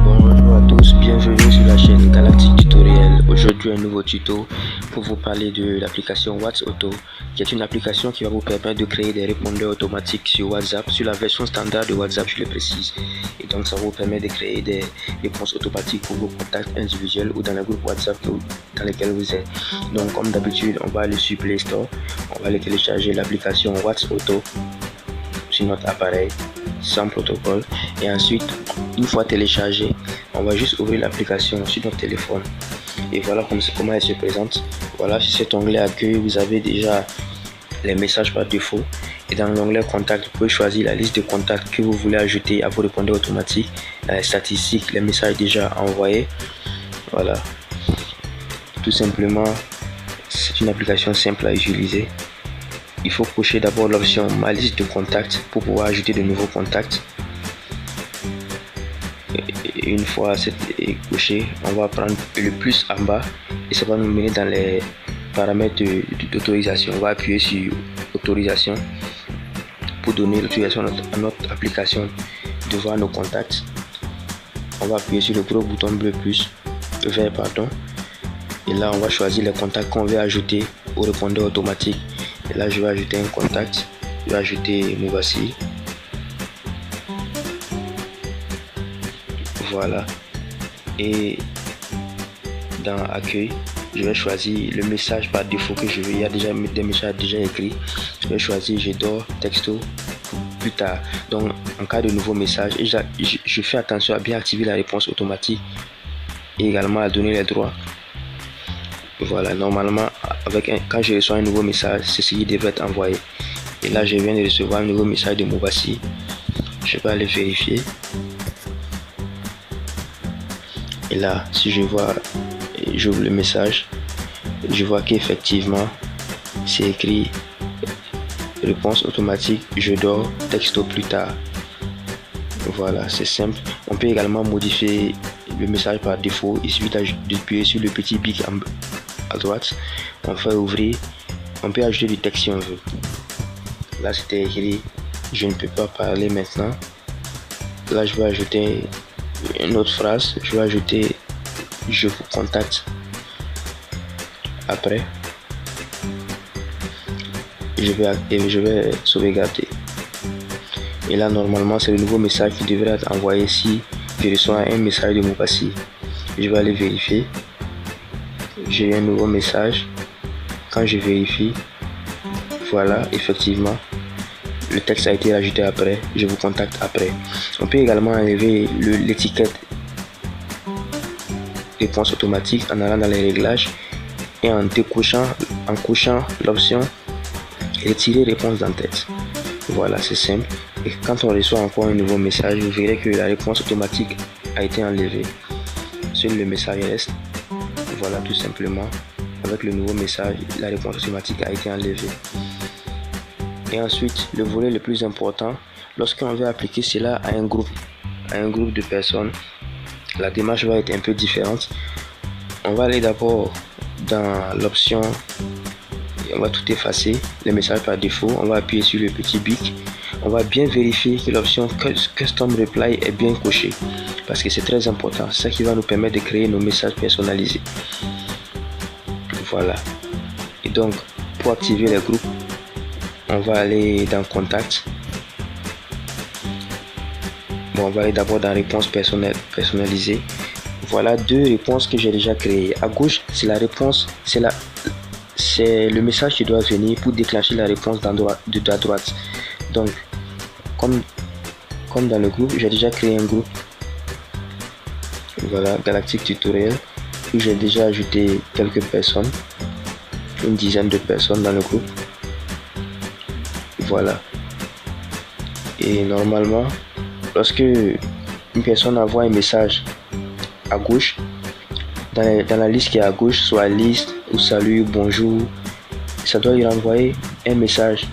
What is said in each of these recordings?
Bonjour à tous, bienvenue sur la chaîne Galactic Tutoriel. Aujourd'hui un nouveau tuto pour vous parler de l'application WhatsAuto, qui est une application qui va vous permettre de créer des répondeurs automatiques sur WhatsApp, sur la version standard de WhatsApp, je le précise. Et donc ça vous permet de créer des réponses automatiques pour vos contacts individuels ou dans le groupe WhatsApp dans lequel vous êtes. Donc comme d'habitude, on va aller sur Play Store, on va aller télécharger l'application WhatsAuto sur notre appareil sans protocole, et ensuite une fois téléchargé, on va juste ouvrir l'application sur notre téléphone et voilà comment elle se présente. Voilà, sur cet onglet accueil, vous avez déjà les messages par défaut, et dans l'onglet contact, vous pouvez choisir la liste de contacts que vous voulez ajouter à vos répondeurs automatiques, les statistiques, les messages déjà envoyés. Voilà, tout simplement, c'est une application simple à utiliser. Il faut cocher d'abord l'option ma liste de contacts pour pouvoir ajouter de nouveaux contacts. Et une fois c'est coché, on va prendre le plus en bas et ça va nous mener dans les paramètres d'autorisation. On va appuyer sur autorisation pour donner l'autorisation à notre application de voir nos contacts. On va appuyer sur le gros bouton bleu plus, vert pardon, et là on va choisir les contacts qu'on veut ajouter au répondeur automatique. Et là je vais ajouter un contact, je vais ajouter Moubassi. Voilà, et dans accueil, je vais choisir le message par défaut que je veux. Il y a déjà des messages déjà écrits. Je vais choisir je dors texto plus tard. Donc en cas de nouveau message, je fais attention à bien activer la réponse automatique et également à donner les droits. Voilà, normalement quand je reçois un nouveau message, ceci devrait être envoyé. Et là je viens de recevoir un nouveau message de Moubassi. Je vais aller vérifier. Et là, si je vois, j'ouvre le message, je vois qu'effectivement c'est écrit réponse automatique je dors texto plus tard. Voilà, c'est simple. On peut également modifier le message par défaut. Il suffit d'appuyer sur le petit bic à droite, on fait ouvrir, on peut ajouter du texte si on veut. Là c'était écrit je ne peux pas parler maintenant. Là je vais ajouter une autre phrase, je vais ajouter je vous contacte après. Je vais sauvegarder. Et là normalement c'est le nouveau message qui devrait être envoyé si je reçois un message de Moubassi. Je vais aller vérifier. J'ai un nouveau message. Quand je vérifie, voilà, effectivement le texte a été ajouté après, je vous contacte après. On peut également enlever l'étiquette réponse automatique en allant dans les réglages et en cochant l'option retirer réponse d'en-tête. Voilà, c'est simple. Et quand on reçoit encore un nouveau message, vous verrez que la réponse automatique a été enlevée. Seul le message reste. Voilà, tout simplement, avec le nouveau message, la réponse automatique a été enlevée. Et ensuite, le volet le plus important, lorsqu'on veut appliquer cela à un groupe de personnes, la démarche va être un peu différente. On va aller d'abord dans l'option, on va tout effacer, les messages par défaut, on va appuyer sur le petit bic. On va bien vérifier que l'option Custom Reply est bien cochée, parce que c'est très important, c'est ça qui va nous permettre de créer nos messages personnalisés. Voilà, et donc pour activer les groupes, on va aller dans contact. Bon, on va aller d'abord dans réponse personnalisée. Voilà deux réponses que j'ai déjà créées. À gauche, c'est la réponse, c'est le message qui doit venir pour déclencher la réponse de droite. Donc comme dans le groupe, j'ai déjà créé un groupe. Voilà, Galactic Tutoriel, où j'ai déjà ajouté quelques personnes, une dizaine de personnes dans le groupe. Voilà, et normalement lorsque une personne envoie un message à gauche, dans la liste qui est à gauche, soit liste ou salut, bonjour, ça doit lui renvoyer un message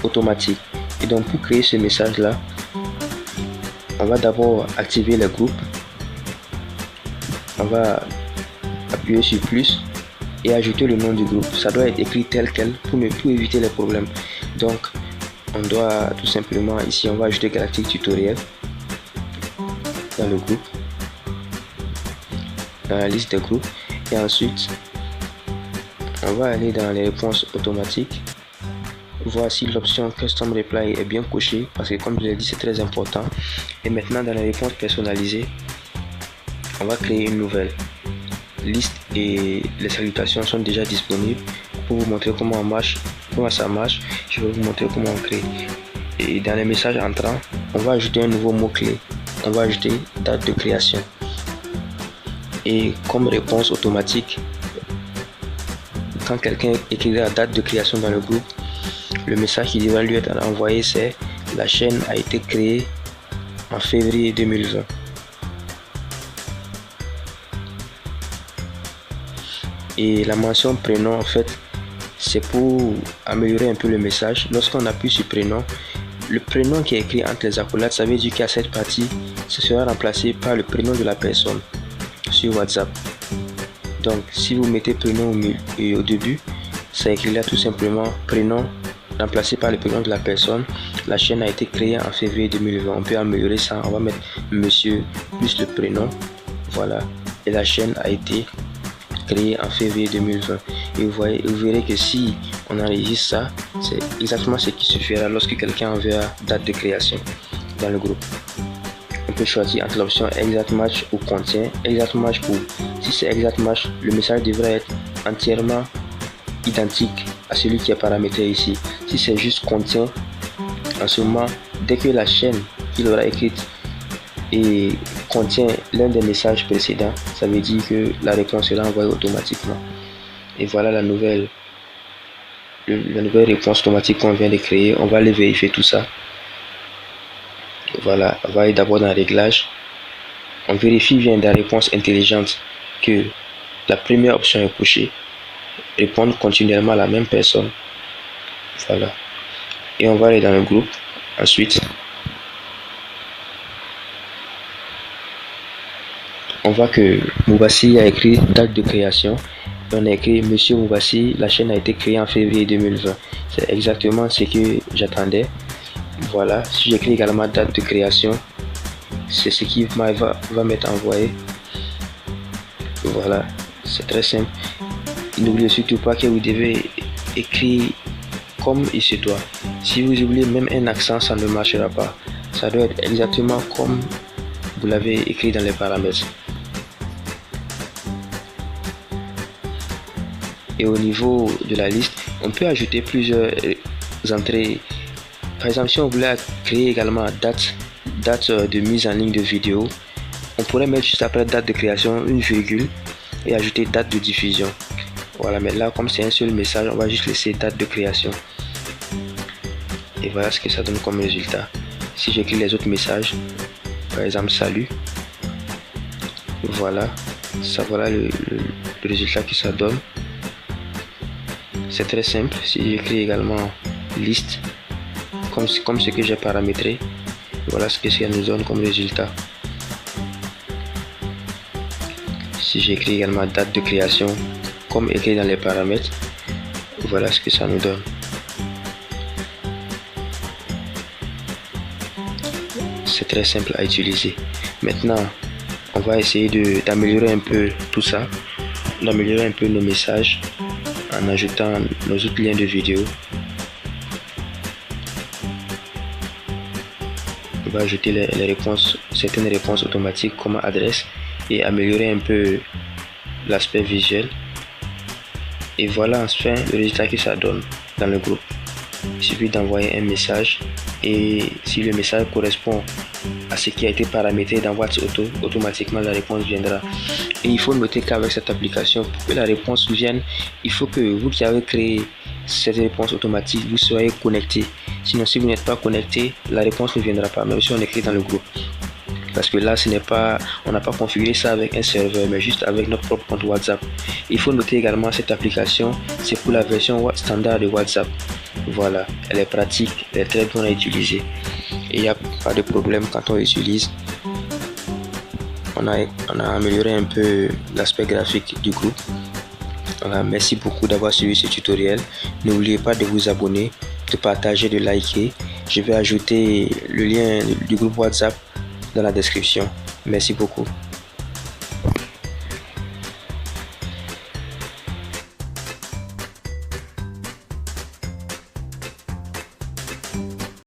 automatique. Et donc pour créer ce message là, on va d'abord activer le groupe. On va appuyer sur plus et ajouter le nom du groupe. Ça doit être écrit tel quel pour éviter les problèmes. Donc on doit tout simplement, ici on va ajouter Galactic Tutoriel dans le groupe, dans la liste des groupes, et ensuite on va aller dans les réponses automatiques, voir si l'option Custom Reply est bien cochée, parce que comme je l'ai dit, c'est très important. Et maintenant dans les réponses personnalisées, on va créer une nouvelle liste et les salutations sont déjà disponibles. Pour vous montrer comment ça marche, je vais vous montrer comment on crée. Et dans les messages entrants, on va ajouter un nouveau mot-clé. On va ajouter date de création. Et comme réponse automatique, quand quelqu'un écrit la date de création dans le groupe, le message qui devrait lui être envoyé, c'est la chaîne a été créée en février 2020. Et la mention prénom, en fait, c'est pour améliorer un peu le message. Lorsqu'on appuie sur prénom, le prénom qui est écrit entre les accolades, ça veut dire qu'à cette partie, ce sera remplacé par le prénom de la personne sur WhatsApp. Donc, si vous mettez prénom au début, ça écrit là tout simplement prénom remplacé par le prénom de la personne. La chaîne a été créée en février 2020. On peut améliorer ça. On va mettre monsieur plus le prénom. Voilà. Et la chaîne a été créée en février 2020. Et vous verrez que si on enregistre ça, c'est exactement ce qui suffira lorsque quelqu'un enverra date de création dans le groupe. On peut choisir entre l'option Exact Match ou Contient. Exact Match pour, si c'est Exact Match, le message devrait être entièrement identique à celui qui est paramétré ici. Si c'est juste Contient, en ce moment, dès que la chaîne qu'il aura écrite et contient l'un des messages précédents, ça veut dire que la réponse sera envoyée automatiquement. Et voilà la nouvelle réponse automatique qu'on vient de créer. On va aller vérifier tout ça. Voilà, on va aller d'abord dans Réglages. On vérifie bien dans Réponse intelligente que la première option est cochée. Répondre continuellement à la même personne. Voilà. Et on va aller dans le groupe. Ensuite, on voit que Moubassi a écrit date de création. On a écrit Monsieur Moubassi, la chaîne a été créée en février 2020. C'est exactement ce que j'attendais. Voilà, si j'écris également date de création, c'est ce qui va m'être envoyé. Voilà, c'est très simple. N'oubliez surtout pas que vous devez écrire comme il se doit. Si vous oubliez même un accent, ça ne marchera pas. Ça doit être exactement comme vous l'avez écrit dans les paramètres. Et au niveau de la liste, on peut ajouter plusieurs entrées. Par exemple, si on voulait créer également date de mise en ligne de vidéo, on pourrait mettre juste après date de création une virgule et ajouter date de diffusion. Voilà, mais là, comme c'est un seul message, on va juste laisser date de création. Et voilà ce que ça donne comme résultat. Si j'écris les autres messages, par exemple salut, voilà, ça voilà le résultat que ça donne. C'est très simple. Si j'écris également liste, comme ce que j'ai paramétré, voilà ce que ça nous donne comme résultat. Si j'écris également date de création, comme écrit dans les paramètres, voilà ce que ça nous donne. C'est très simple à utiliser. Maintenant, on va essayer d'améliorer un peu tout ça, d'améliorer un peu nos messages en ajoutant nos autres liens de vidéo. On va ajouter les réponses, certaines réponses automatiques comme adresse et améliorer un peu l'aspect visuel. Et voilà enfin le résultat que ça donne dans le groupe. Il suffit d'envoyer un message et si le message correspond à ce qui a été paramétré dans WhatsApp automatiquement la réponse viendra. Et il faut noter qu'avec cette application, pour que la réponse vienne, il faut que vous qui avez créé cette réponse automatique, vous soyez connecté. Sinon, si vous n'êtes pas connecté, la réponse ne viendra pas, même si on écrit dans le groupe. Parce que là, on n'a pas configuré ça avec un serveur, mais juste avec notre propre compte WhatsApp. Il faut noter également cette application, c'est pour la version standard de WhatsApp. Voilà, elle est pratique, elle est très bonne à utiliser. Et il n'y a pas de problème quand on l'utilise. On a amélioré un peu l'aspect graphique du groupe. Voilà, merci beaucoup d'avoir suivi ce tutoriel. N'oubliez pas de vous abonner, de partager, de liker. Je vais ajouter le lien du groupe WhatsApp dans la description. Merci beaucoup.